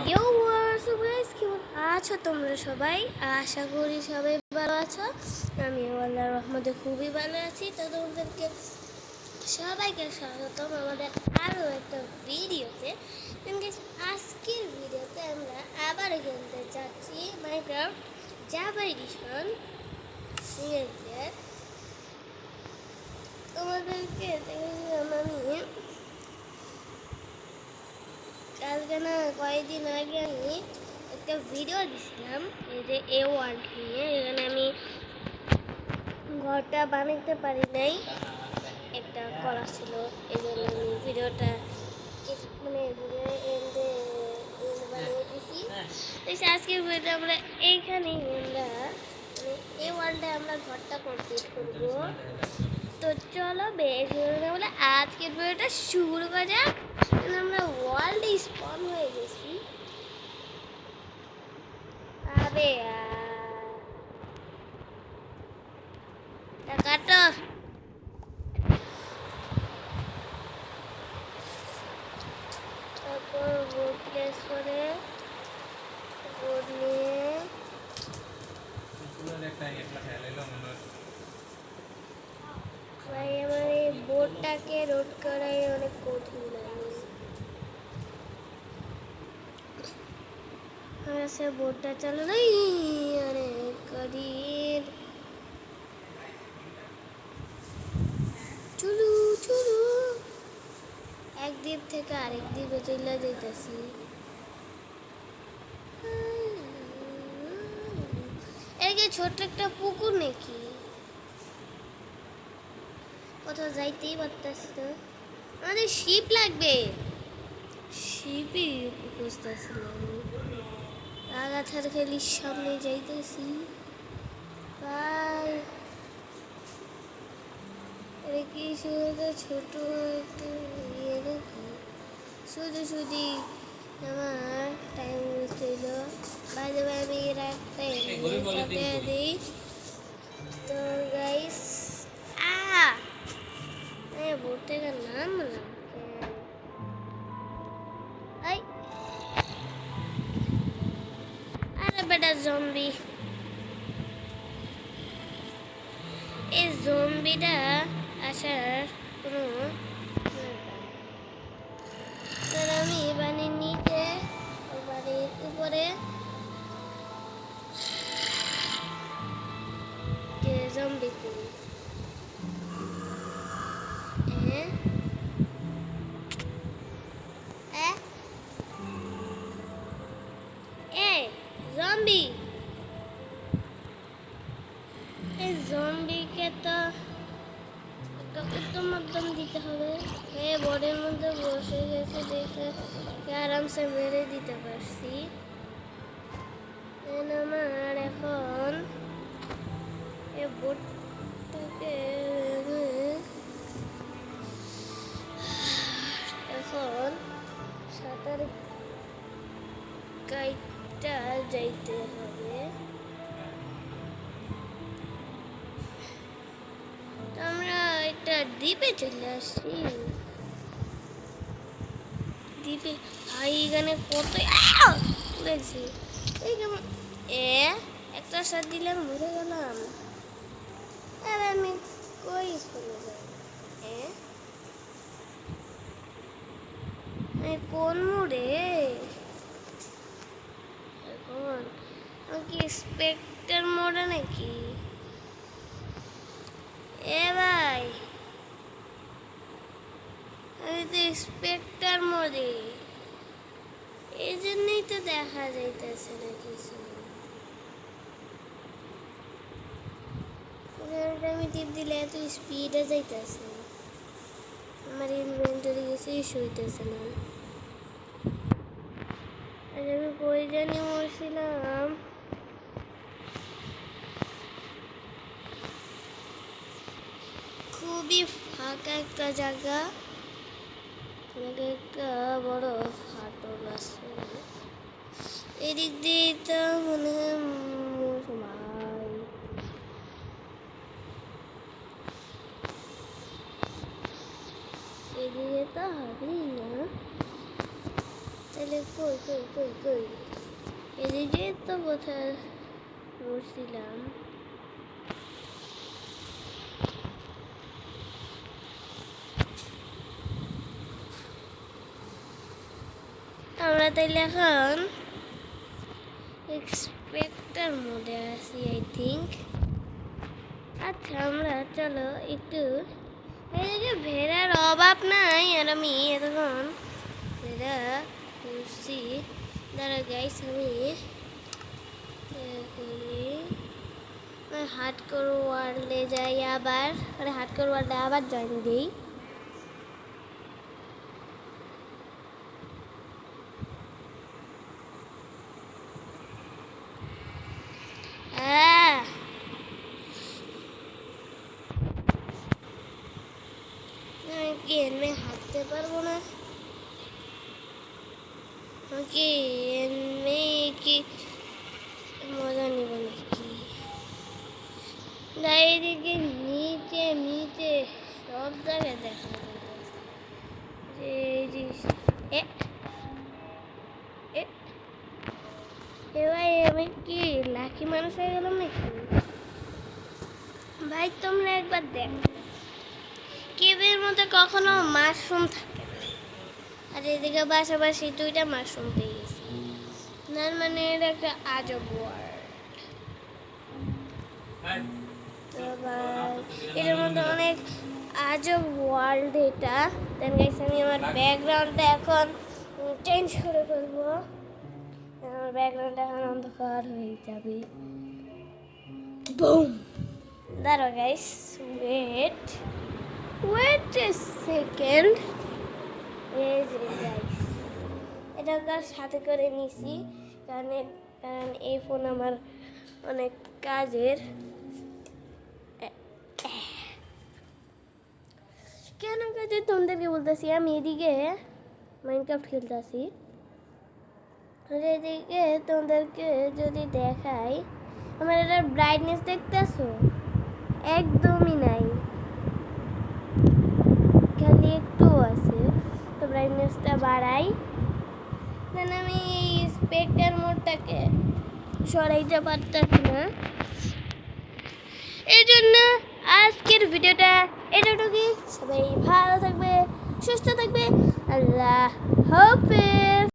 ইয়ো guys, কেমন আছো তোমরা সবাই? আশা করি সবাই ভালো আছো। আমি আল্লাহর রহমতে খুবই ভালো আছি। তো তোমাদেরকে সবাইকে স্বাগতম আমাদের আরও একটা ভিডিওতে। আজকের ভিডিওতে আমরা আবার খেলতে যাচ্ছি Minecraft Java edition single player. তোমাদেরকে দেখেছিলাম আমি কালকে না কয়েকদিন আগে আমি একটা ভিডিও দিছিলাম এই যে ওয়ার্ল্ড নিয়ে। এখানে আমি ঘরটা বানাইতে পারি নাই, একটা করা ছিল, এই জন্য আমি ভিডিওটা বানিয়ে দিছি। আজকের ভিডিওটা আমরা এইখানেই আমরা ওয়ার্ল্ডে আমরা ঘরটা কমপ্লিট করবো। তো চলো বেশি বলে আজকের ভিডিওটা শুরু করা যাক। আমরা ওয়ার্ল্ডে স্পন হয়ে গেছি। আবে কাটো তারপর বোর্ড প্লেস করে বোর্ড নিয়ে ভাই আমার এই বোর্ডটাকে রোড করাই অনেক কঠিন লাগে। সে বোর্ডটা চালানো অনেক কঠিন। চলু চলু এক দ্বীপ থেকে আরেক দ্বীপে চলে যাইতেছি। এদিকে ছোট্ট একটা পুকুর নাকি, কোথাও যাইতেই পারতেছি না। আমাদের শিপ লাগবে, শিপই খুঁজতেছিলাম। আগাথার খেলির সামনে যাইতেছি। কি শুধু ছোট একটু ইয়ে দেখি, শুধু শুধু আমার টাইম ওয়েস্ট হইল। বাজে আমি একটা দিই। তো গাইস বোর্ড থেকে নামলাম। আরে বেটা জম্বি, এই জম্বিটা আসার কোনো আমি বাড়ির নিচে বাড়ির উপরে জম্বি করি। জম্বি এই জম্বিকে তো একটা উত্তম মাধ্যম দিতে হবে। বোর্ডের মধ্যে বসে গেছে দেখে আরামসে মেরে দিতে পারছি। আমার এখন এই বোর্ডটাকে এখন সাঁতার কাইটা যাইতে হবে। আমরা একটা দ্বীপে চলে আসছি। দ্বীপে এখানে কত উড়েছি। একটা সার দিলাম ঘুরে গেলাম। আমি কই স্কুলে যাই? কোন মোড়ে এখন? কি স্পেক্টার মোড়ে নাকি? ভাই আমি তো স্পেক্টার মোড়ে, এই জন্যই তো দেখা যাইতেছে না কিছু। আমি টিপ দিলে এত স্পিডে যাইতেছে, আমার ইনভেন্টরি কিছু ইস্যু হইতেছে না। আর আমি কই জানি মরছিলাম। খুবই ফাঁকা একটা জায়গা, একটা বড় ফাটল আছে এদিক দিয়ে। তো মনে হয় এদিকে তো হবেই না, তাহলে কই কই কই কই এদিকে তো কোথায় বসছিলাম। আমরা তাইলে এখন এক্সপেক্টার মোডে আছি আই থিঙ্ক। আচ্ছা আমরা চলো একটু এদিকে ভেড়ার অভাব নাই আর আমি এতক্ষণ ভেড়া খুঁজছি। দাঁড়া গাইস আমি হার্ডকোর ওয়ার্ল্ডে যাই আবার, মানে হার্ডকোর ওয়ার্ল্ডে আবার জয়েন দিই। এমনি হাঁটতে পারবো না কি? এমনি কি মজা নিব নাকি? এদিকে নিচে নিচে সব জায়গায় দেখা এবার আমি কি লাকি মানুষ হয়ে গেলাম নাকি? ভাই তোমরা একবার দেখো, কেবের মধ্যে কখনো মাশরুম থাকে না, আর এদিকে পাশাপাশি দুইটা মাশরুম পেয়ে গেছি। না মানে এটা একটা আজব ওয়ার্ল্ড। তো ভাই এটার মধ্যে অনেক আজব ওয়ার্ল্ড এটা। দেন গাইস আমি আমার ব্যাকগ্রাউন্ডটা এখন চেঞ্জ করে ফেলবো। আমার ব্যাকগ্রাউন্ডটা এখন অন্ধকার হয়ে যাবে। বুম! দাঁড়াও গাইস, ওয়েট এ সেকেন্ড। এই যে গাইস এটা সাথে করে নিছি, কারণ এই ফোন আমার অনেক কাজের। কেন কাজে তোমাদেরকে বলতেছি, আমি এদিকে মাইনক্রাফট খেলতেছি আর এদিকে তোমাদেরকে যদি দেখাই, আমার এটার ব্রাইটনেস দেখতেছো একদমই নাই, খালি একটু আছে। তো ব্রাইটনেসটা বাড়াই, দেন আমি এই স্পেক্টার মোডটাকে সরাইতে পারতেছি না। এই জন্য আজকের ভিডিওটা এতটুকুই। সবাই ভালো থাকবে, সুস্থ থাকবে, আল্লাহ হাফেজ।